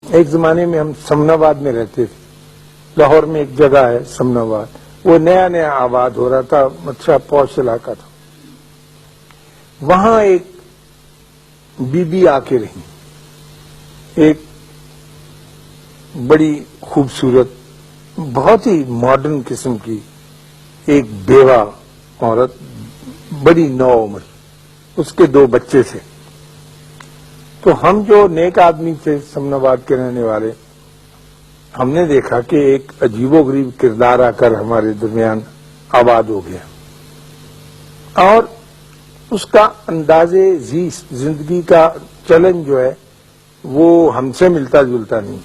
ایک زمانے میں ہم سمناباد میں رہتے تھے، لاہور میں ایک جگہ ہے سمناباد، وہ نیا نیا آباد ہو رہا تھا، اچھا پوش علاقہ تھا. وہاں ایک بی بی آ کے رہی، ایک بڑی خوبصورت بہت ہی ماڈرن قسم کی ایک بیوہ عورت، بڑی نو عمر، اس کے 2 بچے تھے. تو ہم جو نیک آدمی تھے سمناباد کے رہنے والے، ہم نے دیکھا کہ ایک عجیب و غریب کردار آ کر ہمارے درمیان آباد ہو گیا، اور اس کا انداز زندگی کا چلن جو ہے وہ ہم سے ملتا جلتا نہیں،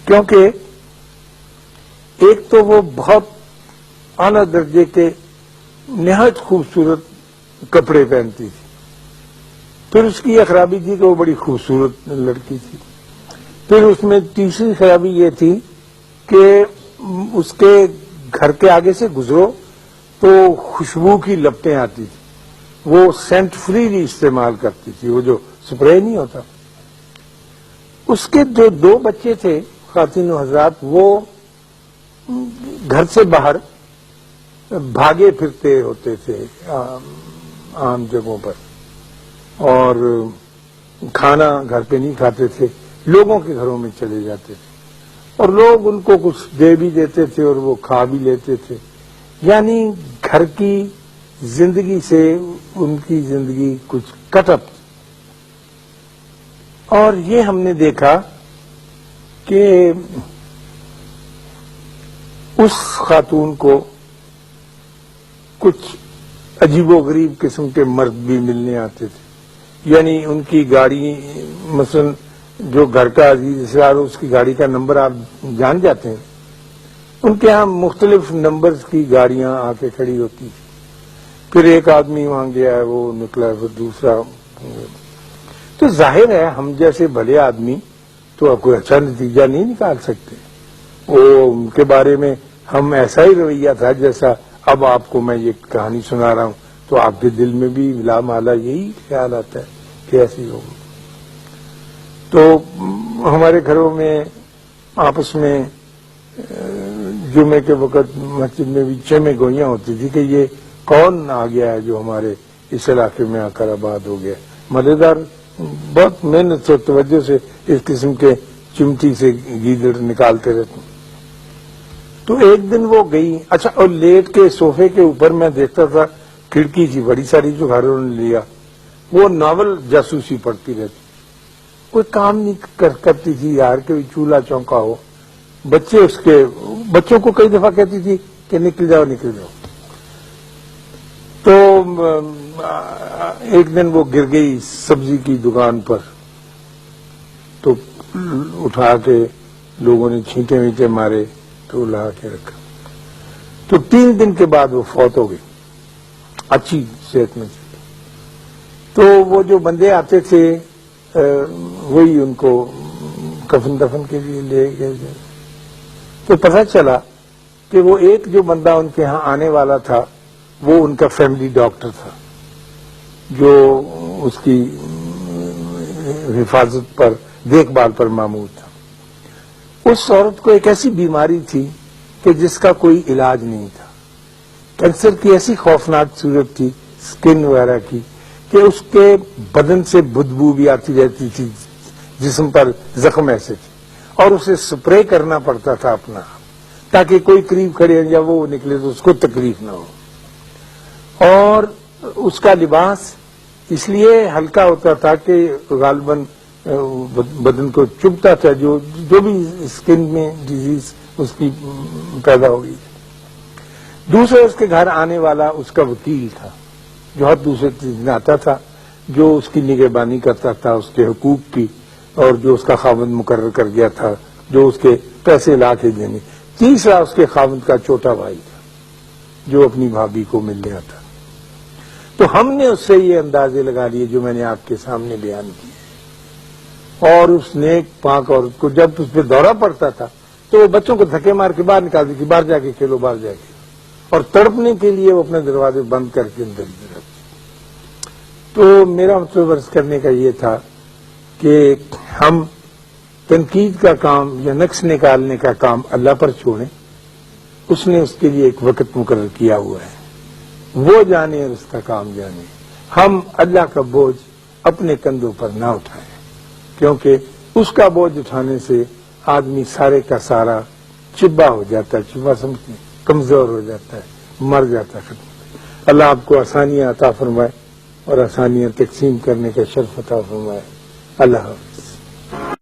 کیونکہ ایک تو وہ بہت اعلیٰ درجے کے نہایت خوبصورت کپڑے پہنتی تھی، پھر اس کی یہ خرابی تھی کہ وہ بڑی خوبصورت لڑکی تھی، پھر اس میں تیسری خرابی یہ تھی کہ اس کے گھر کے آگے سے گزرو تو خوشبو کی لپٹیں آتی تھی، وہ سینٹ فری استعمال کرتی تھی، وہ جو سپرے نہیں ہوتا. اس کے جو 2 بچے تھے خواتین و حضرات، وہ گھر سے باہر بھاگے پھرتے ہوتے تھے عام جگہوں پر، اور کھانا گھر پہ نہیں کھاتے تھے، لوگوں کے گھروں میں چلے جاتے تھے، اور لوگ ان کو کچھ دے بھی دیتے تھے اور وہ کھا بھی لیتے تھے. یعنی گھر کی زندگی سے ان کی زندگی کچھ کٹ اپ. اور یہ ہم نے دیکھا کہ اس خاتون کو کچھ عجیب و غریب قسم کے مرد بھی ملنے آتے تھے. یعنی ان کی گاڑی، مثلا جو گھر کا عزیز رشتےدار، اس کی گاڑی کا نمبر آپ جان جاتے ہیں، ان کے ہاں مختلف نمبرز کی گاڑیاں آ کے کھڑی ہوتی تھی. پھر ایک آدمی وہاں گیا ہے، وہ نکلا، پھر دوسرا. تو ظاہر ہے ہم جیسے بھلے آدمی تو کوئی اچھا نتیجہ نہیں نکال سکتے. وہ ان کے بارے میں ہم ایسا ہی رویہ تھا جیسا اب آپ کو میں یہ کہانی سنا رہا ہوں، تو آپ کے دل میں بھی لا مالا یہی خیال آتا ہے کہ ایسی ہوگی. تو ہمارے گھروں میں آپس میں جمعے کے وقت مسجد میں بھی چمے گوئیاں ہوتی تھی کہ یہ کون آ گیا ہے جو ہمارے اس علاقے میں آ کر آباد ہو گیا. مزیدار، بہت محنت اور توجہ سے اس قسم کے چمٹی سے گیدڑ نکالتے رہتے. تو ایک دن وہ گئی، اچھا، اور لیٹ کے صوفے کے اوپر میں دیکھتا تھا، کھڑکی تھی بڑی ساری جو گھروں نے لیا، وہ ناول جاسوسی پڑھتی رہتی، کوئی کام نہیں کرتی تھی یار، کہ چولہا چونکا ہو. بچوں کو کئی دفعہ کہتی تھی کہ نکل جاؤ نکل جاؤ. تو ایک دن وہ گر گئی سبزی کی دکان پر، تو اٹھا کے لوگوں نے چھینٹے وینٹے مارے تو لا کے رکھا. تو 3 دن کے بعد وہ فوت ہو گئی، اچھی صحت میں تھی. تو وہ جو بندے آتے تھے وہی ان کو کفن دفن کے لیے لے گئے. تو پتہ چلا کہ وہ ایک جو بندہ ان کے ہاں آنے والا تھا وہ ان کا فیملی ڈاکٹر تھا، جو اس کی حفاظت پر، دیکھ بھال پر مامور تھا. اس عورت کو ایک ایسی بیماری تھی کہ جس کا کوئی علاج نہیں تھا. کینسر کی ایسی خوفناک صورت تھی سکن وغیرہ کی کہ اس کے بدن سے بدبو بھی آتی رہتی تھی، جسم پر زخم ایسے تھے، اور اسے سپرے کرنا پڑتا تھا اپنا، تاکہ کوئی قریب کھڑے یا وہ نکلے تو اس کو تکلیف نہ ہو. اور اس کا لباس اس لیے ہلکا ہوتا تھا کہ غالباً بدن کو چبھتا تھا، جو بھی اسکن میں ڈیزیز اس کی پیدا ہو گئی. دوسرے اس کے گھر آنے والا اس کا وکیل تھا، جو ہر دوسرے دن آتا تھا، جو اس کی نگہبانی کرتا تھا اس کے حقوق کی، اور جو اس کا خاوند مقرر کر گیا تھا جو اس کے پیسے لا کے دینے. تیسرا اس کے خاوند کا چھوٹا بھائی تھا جو اپنی بھابھی کو ملنے آتا. تو ہم نے اس سے یہ اندازے لگا لیے جو میں نے آپ کے سامنے بیان کیے. اور اس نیک پاک عورت کو جب اس پہ دورہ پڑتا تھا تو وہ بچوں کو دھکے مار کے باہر نکالتی تھی، باہر جا کے کھیلو، باہر جا کے، اور تڑپنے کے لیے وہ اپنے دروازے بند کر کے اندر رہتی. تو میرا مطلب عرض کرنے کا یہ تھا کہ ہم تنقید کا کام یا نقص نکالنے کا کام اللہ پر چھوڑیں، اس نے اس کے لیے ایک وقت مقرر کیا ہوا ہے، وہ جانے اور اس کا کام جانے۔ ہم اللہ کا بوجھ اپنے کندھوں پر نہ اٹھائیں، کیونکہ اس کا بوجھ اٹھانے سے آدمی سارے کا سارا چبا ہو جاتا ہے، چبا سمجھتے ہیں، کمزور ہو جاتا ہے، مر جاتا ہے، ختم۔ اللہ آپ کو آسانیاں عطا فرمائے اور آسانیاں تقسیم کرنے کا شرف عطا فرمائے۔ اللہ حافظ۔